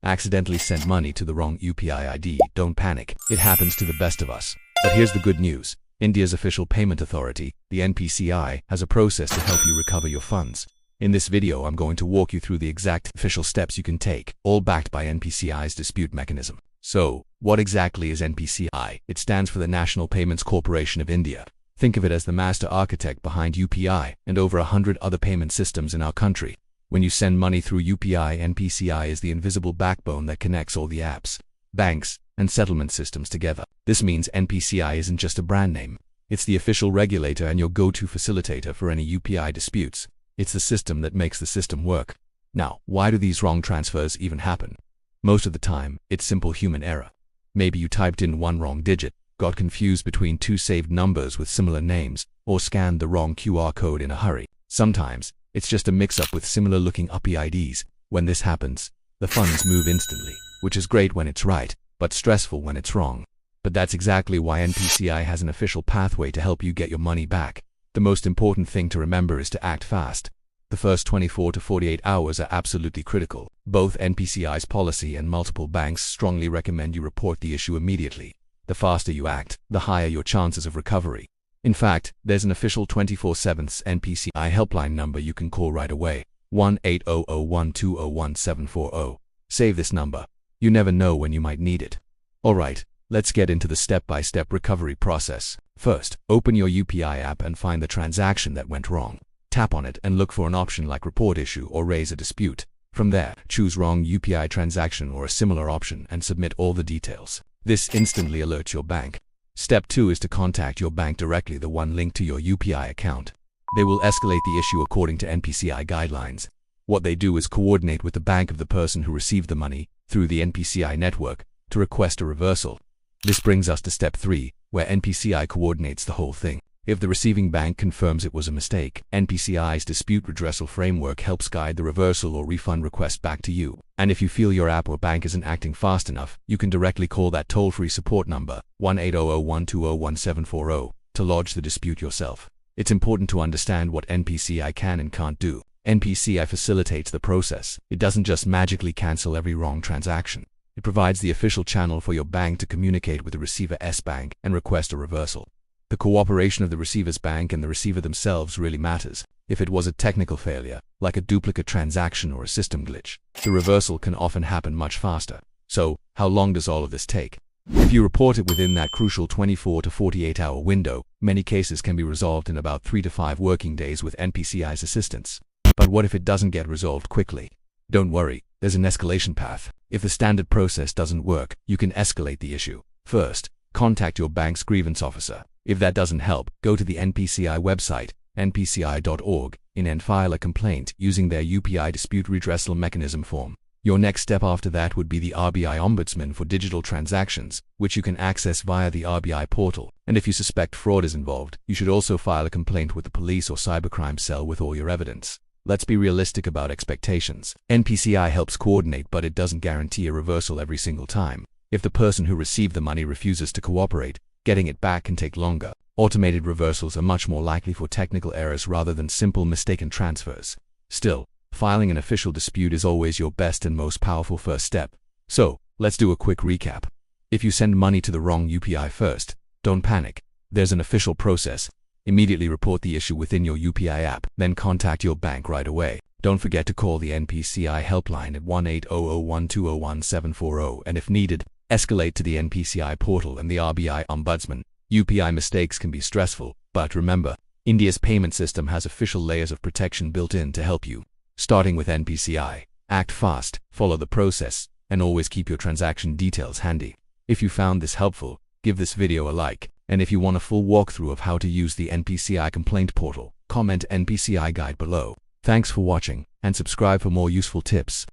Accidentally sent money to the wrong UPI ID. Don't panic. It happens to the best of us. But here's the good news. India's official payment authority, the NPCI, has a process to help you recover your funds. In this video, I'm going to walk you through the exact official steps you can take, all backed by NPCI's dispute mechanism. So, what exactly is NPCI? It stands for the National Payments Corporation of India. Think of it as the master architect behind UPI and over 100 other payment systems in our country. When you send money through UPI, NPCI is the invisible backbone that connects all the apps, banks, and settlement systems together. This means NPCI isn't just a brand name. It's the official regulator and your go-to facilitator for any UPI disputes. It's the system that makes the system work. Now, why do these wrong transfers even happen? Most of the time, it's simple human error. Maybe you typed in one wrong digit, got confused between two saved numbers with similar names, or scanned the wrong QR code in a hurry. Sometimes, it's just a mix-up with similar-looking UPI IDs. When this happens, the funds move instantly, which is great when it's right, but stressful when it's wrong. But that's exactly why NPCI has an official pathway to help you get your money back. The most important thing to remember is to act fast. The first 24 to 48 hours are absolutely critical. Both NPCI's policy and multiple banks strongly recommend you report the issue immediately. The faster you act, the higher your chances of recovery. In fact, there's an official 24/7 NPCI helpline number you can call right away, 1-800-120-1740. Save this number. You never know when you might need it. Alright, let's get into the step-by-step recovery process. First, open your UPI app and find the transaction that went wrong. Tap on it and look for an option like Report Issue or Raise a Dispute. From there, choose Wrong UPI Transaction or a similar option and submit all the details. This instantly alerts your bank. Step 2 is to contact your bank directly, the one linked to your UPI account. They will escalate the issue according to NPCI guidelines. What they do is coordinate with the bank of the person who received the money through the NPCI network to request a reversal. This brings us to step 3, where NPCI coordinates the whole thing. If the receiving bank confirms it was a mistake, NPCI's dispute redressal framework helps guide the reversal or refund request back to you. And if you feel your app or bank isn't acting fast enough, you can directly call that toll-free support number, 1-800-120-1740, to lodge the dispute yourself. It's important to understand what NPCI can and can't do. NPCI facilitates the process. It doesn't just magically cancel every wrong transaction. It provides the official channel for your bank to communicate with the receiver's bank and request a reversal. The cooperation of the receiver's bank and the receiver themselves really matters. If it was a technical failure, like a duplicate transaction or a system glitch, the reversal can often happen much faster. So, how long does all of this take? If you report it within that crucial 24 to 48 hour window, many cases can be resolved in about 3 to 5 working days with NPCI's assistance. But what if it doesn't get resolved quickly? Don't worry, there's an escalation path. If the standard process doesn't work, you can escalate the issue. First, contact your bank's grievance officer. If that doesn't help, go to the NPCI website, npci.org, and file a complaint using their UPI dispute redressal mechanism form. Your next step after that would be the RBI Ombudsman for digital transactions, which you can access via the RBI portal. And if you suspect fraud is involved, you should also file a complaint with the police or cybercrime cell with all your evidence. Let's be realistic about expectations. NPCI helps coordinate, but it doesn't guarantee a reversal every single time. If the person who received the money refuses to cooperate, getting it back can take longer. Automated reversals are much more likely for technical errors rather than simple mistaken transfers. Still, filing an official dispute is always your best and most powerful first step. So, let's do a quick recap. If you send money to the wrong UPI first, don't panic. There's an official process. Immediately report the issue within your UPI app, then contact your bank right away. Don't forget to call the NPCI helpline at 1-800-120-1740 and if needed, escalate to the NPCI portal and the RBI Ombudsman. UPI mistakes can be stressful, but remember, India's payment system has official layers of protection built in to help you. Starting with NPCI, act fast, follow the process, and always keep your transaction details handy. If you found this helpful, give this video a like, and if you want a full walkthrough of how to use the NPCI complaint portal, comment NPCI guide below. Thanks for watching, and subscribe for more useful tips.